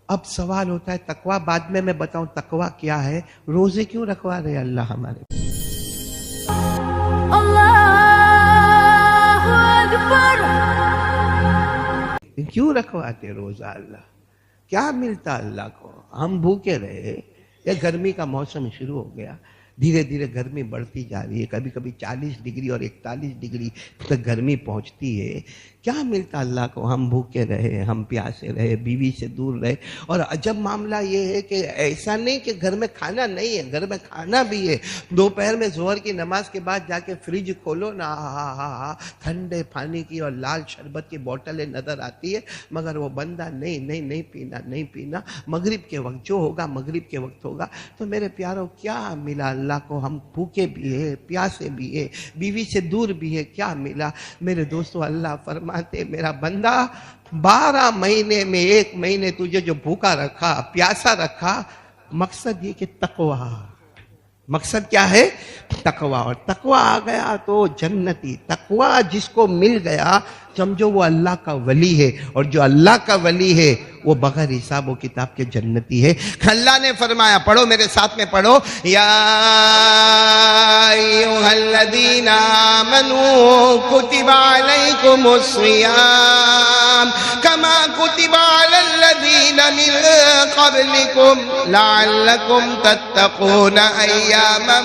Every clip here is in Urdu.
اب سوال ہوتا ہے تقویٰ بعد میں بتاؤں تقویٰ کیا ہے. روزے کیوں رکھوا رہے اللہ ہمارے؟ کیوں رکھواتے روزہ اللہ؟ کیا ملتا اللہ کو؟ ہم بھوکے رہے یا گرمی کا موسم شروع ہو گیا، دھیرے دھیرے گرمی بڑھتی جا رہی ہے، کبھی کبھی 40 ڈگری اور 41 ڈگری تک گرمی پہنچتی ہے. کیا ملتا اللہ کو؟ ہم بھوکے رہے، ہم پیاسے رہے، بیوی سے دور رہے. اور عجب معاملہ یہ ہے کہ ایسا نہیں کہ گھر میں کھانا نہیں ہے، گھر میں کھانا بھی ہے. دوپہر میں ظہر کی نماز کے بعد جا کے فریج کھولو نا، ٹھنڈے پانی کی اور لال شربت کی بوتلیں نظر آتی ہے، مگر وہ بندہ نہیں پینا. مغرب کے وقت جو ہوگا، مغرب کے وقت ہوگا. تو میرے پیاروں کیا ملا اللہ کو؟ ہم بھوکے بھی ہے، پیاسے بھی ہے، بیوی سے دور بھی ہے. کیا ملا میرے دوستو؟ اللہ فرماتے میرا بندہ 12 مہینے میں 1 مہینے تجھے جو بھوکا رکھا، پیاسا رکھا، مقصد یہ کہ تقویٰ. مقصد کیا ہے؟ تقویٰ. اور تقویٰ آ گیا تو جنتی. تقویٰ جس کو مل گیا سمجھو وہ اللہ کا ولی ہے، اور جو اللہ کا ولی ہے وہ بغیر حساب و کتاب کے جنتی ہے. اللہ نے فرمایا، پڑھو میرے ساتھ میں پڑھو، یا ایھا الذین آمنوا کتب علیکم الصیام کما کتب علی الذین من قبلکم لعلکم تتقون ایاما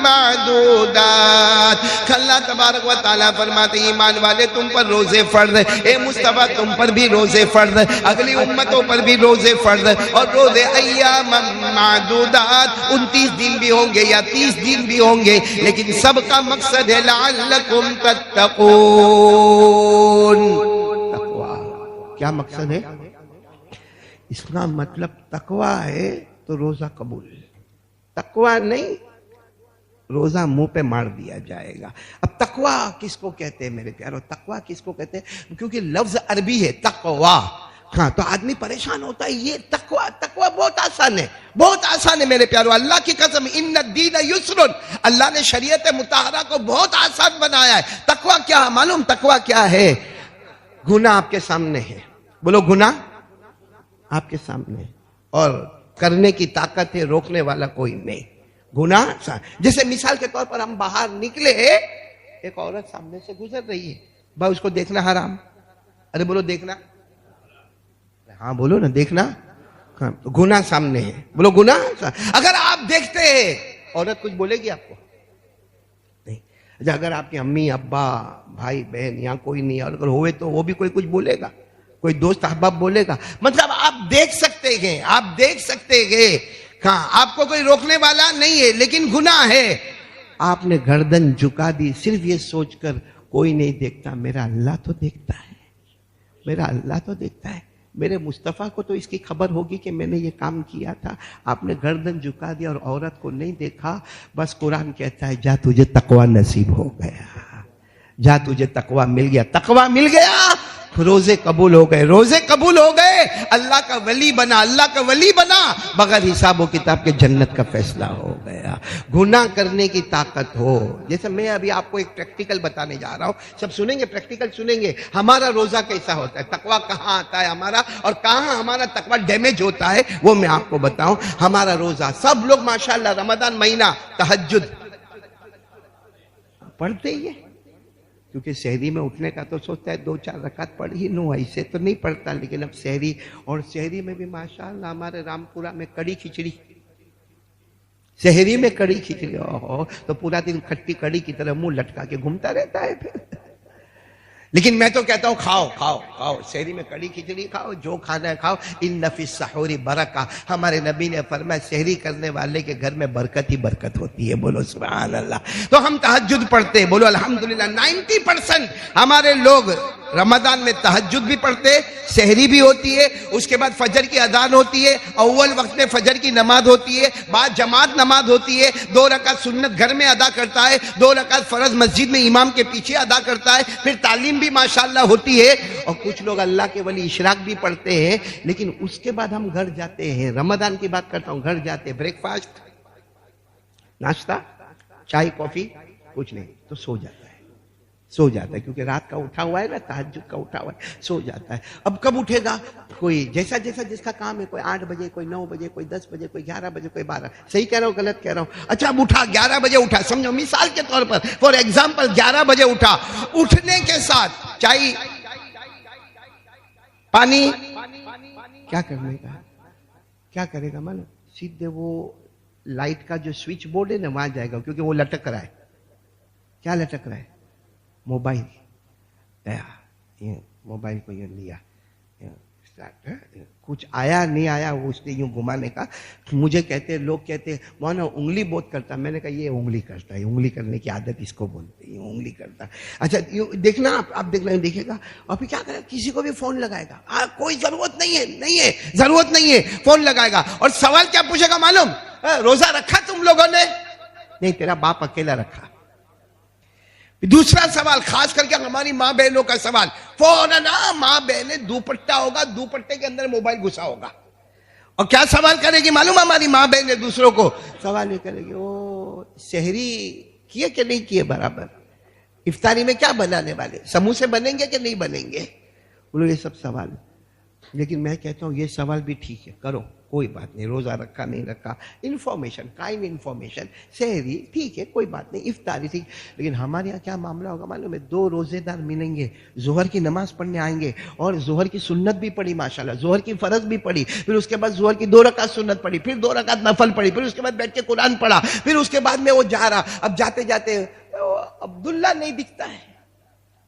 معدودات. اللہ تبارک و تعالیٰ فرماتے ایمان والے تم پر روزے فرض، اے مصطفیٰ تم پر بھی روزے فرض، اگلی امتوں پر بھی روزے فرض. اور روزے ایام معدودات 29 دن بھی ہوں گے یا 30 دن بھی ہوں گے، لیکن سب کا مقصد ہے لعلکم تتقون. تقویٰ کیا مقصد ہے؟ اس کا مطلب تقویٰ ہے تو روزہ قبول. تقویٰ نہیں روزہ منہ پہ مار دیا جائے گا. اب تقویٰ کس کو کہتے ہیں میرے پیارو؟ تقویٰ کس کو کہتے ہیں؟ کیونکہ لفظ عربی ہے تقویٰ. ہاں تو آدمی پریشان ہوتا ہے، یہ تقویٰ بہت آسان ہے، بہت آسان ہے میرے پیارو. اللہ کی قسم ان الدین یسر، اللہ نے شریعت مطہرہ کو بہت آسان بنایا ہے. تقویٰ کیا معلوم؟ تقویٰ کیا ہے؟ گناہ آپ کے سامنے ہے، بولو گناہ آپ کے سامنے، اور کرنے کی طاقت ہے، روکنے والا کوئی نہیں. گناہ جیسے مثال کے طور پر ہم باہر نکلے، ایک عورت سامنے سے گزر رہی ہے، بھائی اس کو دیکھنا حرام. ارے بولو دیکھنا، ہاں بولو نا دیکھنا. ہاں گناہ سامنے ہے، بولو گناہ. اگر آپ دیکھتے ہیں عورت کچھ بولے گی آپ کو؟ نہیں. اگر آپ کی امی ابا بھائی بہن یہاں کوئی نہیں، اور اگر ہوئے تو وہ بھی کوئی کچھ بولے گا، کوئی دوست احباب بولے گا. مطلب آپ دیکھ سکتے ہیں، آپ دیکھ سکتے ہیں، ہاں آپ کو کوئی روکنے والا نہیں ہے، لیکن گناہ ہے. آپ نے گردن جھکا دی صرف یہ سوچ کر کوئی نہیں دیکھتا، میرا اللہ تو دیکھتا ہے، میرا اللہ تو دیکھتا ہے. میرے مصطفیٰ کو تو اس کی خبر ہوگی کہ میں نے یہ کام کیا تھا. آپ نے گردن جھکا دیا اور عورت کو نہیں دیکھا. بس قرآن کہتا ہے جا تجھے تقویٰ نصیب ہو گیا، جا تجھے تقویٰ مل گیا. تقویٰ مل گیا، روزے قبول ہو گئے، روزے قبول ہو گئے، اللہ کا ولی بنا، اللہ کا ولی بنا، بغیر حساب و کتاب کے جنت کا فیصلہ ہو گیا. گناہ کرنے کی طاقت ہو. جیسے میں ابھی آپ کو ایک پریکٹیکل بتانے جا رہا ہوں، سب سنیں گے، پریکٹیکل سنیں گے. ہمارا روزہ کیسا ہوتا ہے، تقویٰ کہاں آتا ہے ہمارا، اور کہاں ہمارا تقویٰ ڈیمیج ہوتا ہے، وہ میں آپ کو بتاؤں. ہمارا روزہ سب لوگ ماشاءاللہ رمضان مہینہ تہجد پڑھتے ہی ہے، کیونکہ سحری میں اٹھنے کا تو سوچتا ہے 2-4 رکعت پڑھ ہی لوں، ایسے تو نہیں پڑھتا. لیکن اب سحری، اور سحری میں بھی ماشاءاللہ ہمارے رامپورہ میں کڑی کھچڑی، سحری میں کڑی کھچڑی، تو پورا دن کھٹی کڑی کی طرح منہ لٹکا کے گھومتا رہتا ہے پھر. لیکن میں تو کہتا ہوں کھاؤ کھاؤ کھاؤ، سحری میں کڑی کھچڑی کھاؤ، جو کھانا ہے کھاؤ. ان فی السحور برکہ، ہمارے نبی نے فرمایا سحری کرنے والے کے گھر میں برکت ہی برکت ہوتی ہے. بولو سبحان اللہ. تو ہم تہجد پڑھتے، بولو الحمدللہ. 90% ہمارے لوگ رمضان میں تہجد بھی پڑھتے، سحری بھی ہوتی ہے، اس کے بعد فجر کی اذان ہوتی ہے، اول وقت میں فجر کی نماز ہوتی ہے، بعد جماعت نماز ہوتی ہے، 2 رکعت سنت گھر میں ادا کرتا ہے، 2 رکعت فرض مسجد میں امام کے پیچھے ادا کرتا ہے، پھر تعلیم بھی ماشاءاللہ ہوتی ہے. اور کچھ لوگ اللہ کے ولی اشراق بھی پڑھتے ہیں. لیکن اس کے بعد ہم گھر جاتے ہیں، رمضان کی بات کرتا ہوں، گھر جاتے ہیں، بریک فاسٹ، ناشتہ، چائے کافی کچھ نہیں، تو سو جاتا ہے. سو جاتا ہے، کیونکہ رات کا اٹھا ہوا ہے نا، تہجد کا اٹھا ہوا ہے، سو جاتا ہے. اب کب اٹھے گا؟ کوئی جیسا جیسا جس کا کام ہے، کوئی 8 بجے، کوئی 9 بجے، کوئی 10 بجے، کوئی 11 بجے، کوئی 12. صحیح کہہ رہا ہوں غلط کہہ رہا ہوں؟ اچھا اب اٹھا 11 بجے اٹھا، سمجھو مثال کے طور پر، فار ایگزامپل 11 بجے اٹھا. اٹھنے کے ساتھ چائے پانی کیا کرنے کا، کیا کرے گا معلوم؟ سیدھے وہ لائٹ کا جو سوئچ بورڈ ہے نا وہاں جائے گا، کیونکہ وہ لٹک رہا ہے. کیا لٹک رہا ہے؟ موبائل. یہ موبائل کو یہ لیا، کچھ آیا نہیں آیا وہ اس نے یوں گھمانے کا. مجھے کہتے لوگ کہتے مولانا انگلی بہت کرتا. میں نے کہا یہ انگلی کرتا ہے، انگلی کرنے کی عادت اس کو بولتے ہیں، انگلی کرتا. اچھا دیکھنا آپ دیکھنا دیکھے گا اور پھر کیا کرے گا؟ کسی کو بھی فون لگائے گا. کوئی ضرورت نہیں ہے، نہیں ہے ضرورت نہیں ہے، فون لگائے گا. اور سوال کیا پوچھے گا معلوم؟ روزہ رکھا تم لوگوں نے؟ نہیں، تیرا باپ اکیلا رکھا. دوسرا سوال، خاص کر کے ہماری ماں بہنوں کا سوال، فوراً ماں بہنیں دوپٹہ ہوگا، دوپٹے کے اندر موبائل گھسا ہوگا. اور کیا سوال کرے گی معلوم؟ ہماری ماں بہنیں دوسروں کو سوال نہیں کرے گی، او سحری کیے کہ نہیں کیے برابر؟ افطاری میں کیا بنانے والے؟ سموسے بنیں گے کہ نہیں بنیں گے؟ بولو یہ سب سوال. لیکن میں کہتا ہوں یہ سوال بھی ٹھیک ہے، کرو، کوئی بات نہیں. روزہ رکھا نہیں رکھا، انفارمیشن، کائنڈ انفارمیشن. سحری ٹھیک ہے، کوئی بات نہیں. افطاری ٹھیک. لیکن ہمارے یہاں کیا معاملہ ہوگا معلوم ہے؟ 2 روزے دار ملیں گے، ظہر کی نماز پڑھنے آئیں گے، اور ظہر کی سنت بھی پڑھی ماشاءاللہ، ظہر کی فرض بھی پڑھی، پھر اس کے بعد ظہر کی 2 رکعت سنت پڑھی، پھر 2 رکعت نفل پڑھی، پھر اس کے بعد بیٹھ کے قرآن پڑھا، پھر اس کے بعد میں وہ جا رہا. اب جاتے جاتے عبداللہ نہیں دکھتا ہے،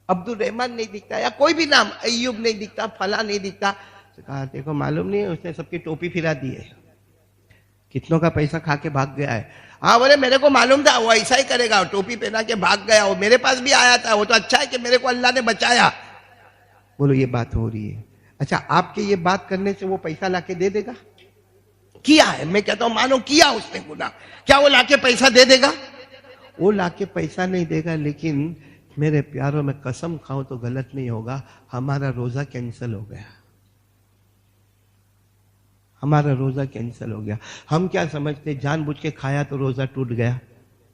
عبد الرحمن نہیں دکھتا، یا کوئی بھی نام، ایوب نہیں دکھتا، فلاں نہیں دکھتا. کہا دیکھو معلوم نہیں ہے، اس نے سب کی ٹوپی پھرا دی ہے، کتنوں کا پیسہ کھا کے بھاگ گیا ہے. ہاں بولے میرے کو معلوم تھا وہ ایسا ہی کرے گا، ٹوپی پہنا کے بھاگ گیا، وہ میرے پاس بھی آیا تھا، وہ تو اچھا ہے کہ میرے کو اللہ نے بچایا. بولو یہ بات ہو رہی ہے. اچھا آپ کے یہ بات کرنے سے وہ پیسہ لا کے دے دے گا؟ کیا ہے، میں کہتا ہوں مانو کیا اس نے گناہ، کیا وہ لا کے پیسہ دے دے گا؟ وہ لا کے پیسہ نہیں دے گا. لیکن میرے پیاروں میں قسم کھاؤں تو غلط نہیں ہوگا، ہمارا روزہ کینسل ہو گیا، ہمارا روزہ کینسل ہو گیا. ہم کیا سمجھتے؟ جان بوجھ کے کھایا تو روزہ ٹوٹ گیا،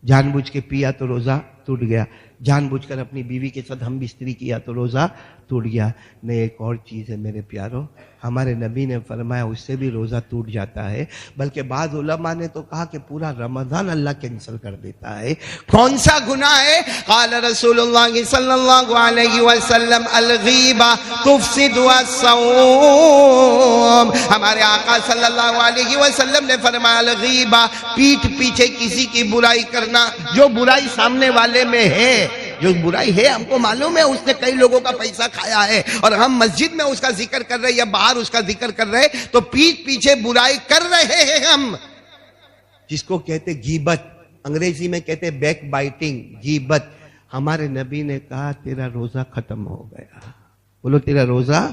جان بوجھ کے پیا تو روزہ ٹوٹ گیا، جان بوجھ کر اپنی بیوی کے ساتھ ہم بستری کیا تو روزہ ٹوٹ گیا. نہیں، ایک اور چیز ہے میرے پیاروں، ہمارے نبی نے فرمایا اس سے بھی روزہ ٹوٹ جاتا ہے. بلکہ بعض علماء نے تو کہا کہ پورا رمضان اللہ کینسل کر دیتا ہے. کون سا گناہ ہے؟ قال رسول اللہ صلی اللہ علیہ وسلم الغیبہ تفسد الصوم. ہمارے آقا صلی اللہ علیہ وسلم نے فرمایا الغیبہ، پیٹھ پیچھے کسی کی برائی کرنا. جو برائی سامنے والے میں ہے، جو برائی ہے ہم کو معلوم ہے، اس نے کئی لوگوں کا پیسہ کھایا ہے، اور ہم مسجد میں اس کا ذکر کر رہے یا باہر اس کا ذکر کر رہے، تو پیٹھ پیچھے برائی کر رہے ہیں ہم، جس کو کہتے غیبت، انگریزی میں کہتے بیک بائٹنگ، غیبت. ہمارے نبی نے کہا تیرا روزہ ختم ہو گیا. بولو تیرا روزہ.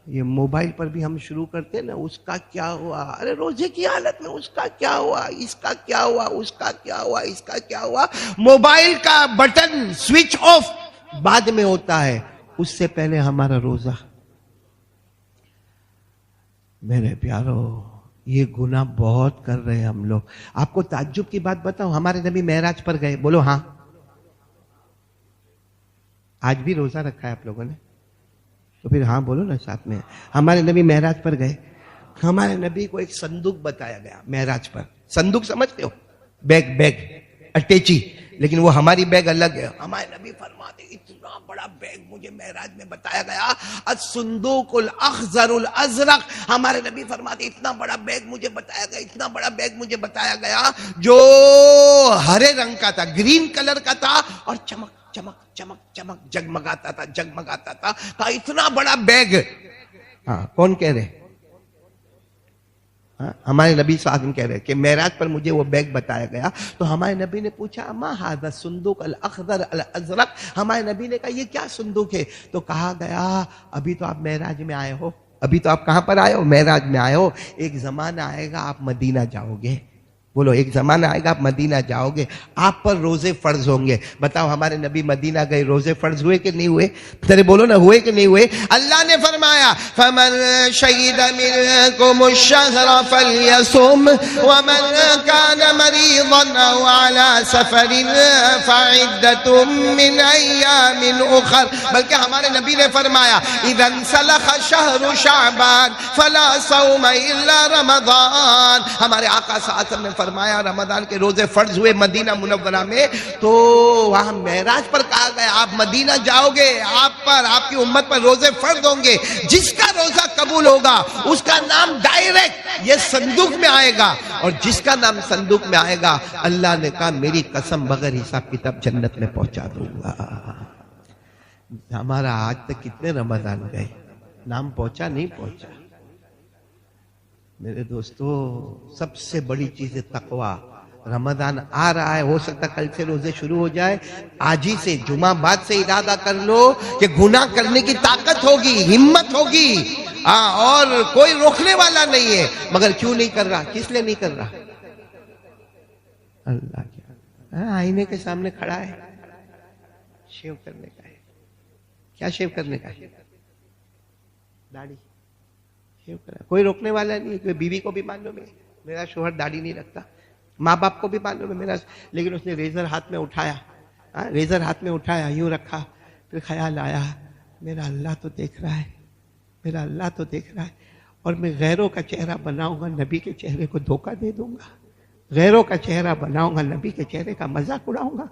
یہ موبائل پر بھی ہم شروع کرتے ہیں نا، اس کا کیا ہوا، ارے روزے کی حالت میں اس کا کیا ہوا، اس کا کیا ہوا، اس کا کیا ہوا، اس کا کیا ہوا. موبائل کا بٹن سوئچ آف بعد میں ہوتا ہے، اس سے پہلے ہمارا روزہ. میرے پیارو یہ گناہ بہت کر رہے ہیں ہم لوگ. آپ کو تعجب کی بات بتاؤں، ہمارے نبی معراج پر گئے. بولو ہاں. آج بھی روزہ رکھا ہے آپ لوگوں نے؟ تو پھر ہاں بولو نا ساتھ میں. ہمارے نبی معراج پر گئے، ہمارے نبی کو ایک صندوق بتایا گیا معراج پر. صندوق سمجھتے ہو؟ بیگ اٹیچی، لیکن وہ ہماری بیگ الگ ہے. ہمارے نبی فرماتے اتنا بڑا بیگ مجھے معراج میں بتایا گیا، الصندوق الاخضر الازرق. ہمارے نبی فرماتے اتنا بڑا بیگ مجھے بتایا گیا، اتنا بڑا بیگ مجھے بتایا گیا جو ہرے رنگ کا تھا، گرین کلر کا تھا، اور چمک چمک چمک چمک جگمگاتا تھا، جگمگاتا تھا. کہا اتنا بڑا بیگ. ہاں کون کہہ رہے؟ ہمارے نبی صلی اللہ علیہ وسلم کہہ رہے کہ معراج پر مجھے وہ بیگ بتایا گیا. تو ہمارے نبی نے پوچھا ما ھذا الصندوق الاخضر الازرق. ہمارے نبی نے کہا یہ کیا صندوق ہے؟ تو کہا گیا ابھی تو آپ معراج میں آئے ہو، ابھی تو آپ کہاں پر آئے ہو؟ معراج میں آئے ہو. ایک زمانہ آئے گا آپ مدینہ جاؤ گے. بولو ایک زمانہ آئے گا آپ مدینہ جاؤ گے، آپ پر روزے فرض ہوں گے. بتاؤ ہمارے نبی مدینہ گئے، روزے فرض ہوئے کہ نہیں ہوئے؟ تیرے بولو نا، ہوئے کہ نہیں ہوئے؟ اللہ نے فرمایا فَمَن شَهِدَ مِنكُمُ الشَّهْرَ فَلْيَصُمْ وَمَن كَانَ مَرِيضًا أَوْ عَلَى سَفَرٍ فَعِدَّةٌ مِّنْ أَيَّامٍ أُخَرَ. بلکہ ہمارے نبی نے فرمایا اِذَا انسلخ شَهْرُ شَعْبَانَ فَلَا صَوْمَ إِلَّا رَمَضَانَ. ہمارے آقا صلی اللہ علیہ وسلم نے فرمایا رمضان کے روزے فرض ہوئے مدینہ منورہ میں تو وہاں معراج پر کہا گیا آپ مدینہ جاؤ گے، آپ پر، آپ کی امت پر روزے فرض ہوں گے. جس کا روزہ قبول ہوگا اس کا نام ڈائریکٹ یہ صندوق میں آئے گا، اور جس کا نام صندوق میں آئے گا اللہ نے کہا میری قسم بغیر حساب کتاب جنت میں پہنچا دوں گا. ہمارا آج تک کتنے رمضان گئے، نام پہنچا نہیں پہنچا؟ میرے دوستو سب سے بڑی چیز ہے تقوی. رمضان آ رہا ہے، ہو سکتا کل سے روزے شروع ہو جائے، آج ہی سے جمعہ بعد سے ارادہ کر لو کہ گناہ کرنے کی طاقت ہوگی، ہمت ہوگی، اور کوئی روکنے والا نہیں ہے. مگر کیوں نہیں کر رہا؟ کس لیے نہیں کر رہا؟ اللہ کیا آئینے کے سامنے کھڑا ہے، شیو کرنے کا ہے. کیا شیو کرنے کا ہے؟ داڑھی. کوئی روکنے والا نہیں ہے. کوئی بیوی کو بھی معلوم ہے میرا شوہر داڑھی نہیں رکھتا، ماں باپ کو بھی معلوم ہے میرا، لیکن اس نے ریزر ہاتھ میں اٹھایا، ریزر ہاتھ میں اٹھایا، یوں رکھا، پھر خیال آیا میرا اللہ تو دیکھ رہا ہے، میرا اللہ تو دیکھ رہا ہے، اور میں غیروں کا چہرہ بناؤں گا، نبی کے چہرے کو دھوکہ دے دوں گا. غیروں کا چہرہ بناؤں گا، نبی کے چہرے کا مذاق اڑاؤں گا.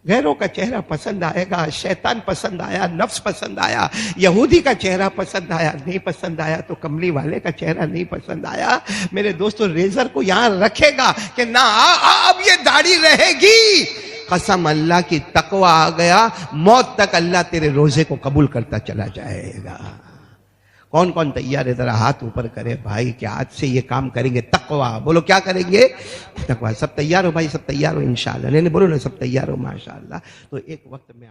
غیروں کا چہرہ پسند آئے گا، شیطان پسند آیا، نفس پسند آیا، یہودی کا چہرہ پسند آیا، نہیں پسند آیا تو کملی والے کا چہرہ نہیں پسند آیا. میرے دوستو ریزر کو یہاں رکھے گا کہ نہ اب یہ داڑھی رہے گی. قسم اللہ کی تقوی آ گیا، موت تک اللہ تیرے روزے کو قبول کرتا چلا جائے گا. کون کون تیار ہے؟ ذرا ہاتھ اوپر کرے بھائی کہ آج سے یہ کام کریں گے. تقوی بولو، کیا کریں گے؟ تقوی. سب تیار ہو بھائی؟ سب تیار ہو انشاءاللہ؟ نہیں بولو نا، سب تیار ہو؟ ماشاءاللہ. تو ایک وقت میں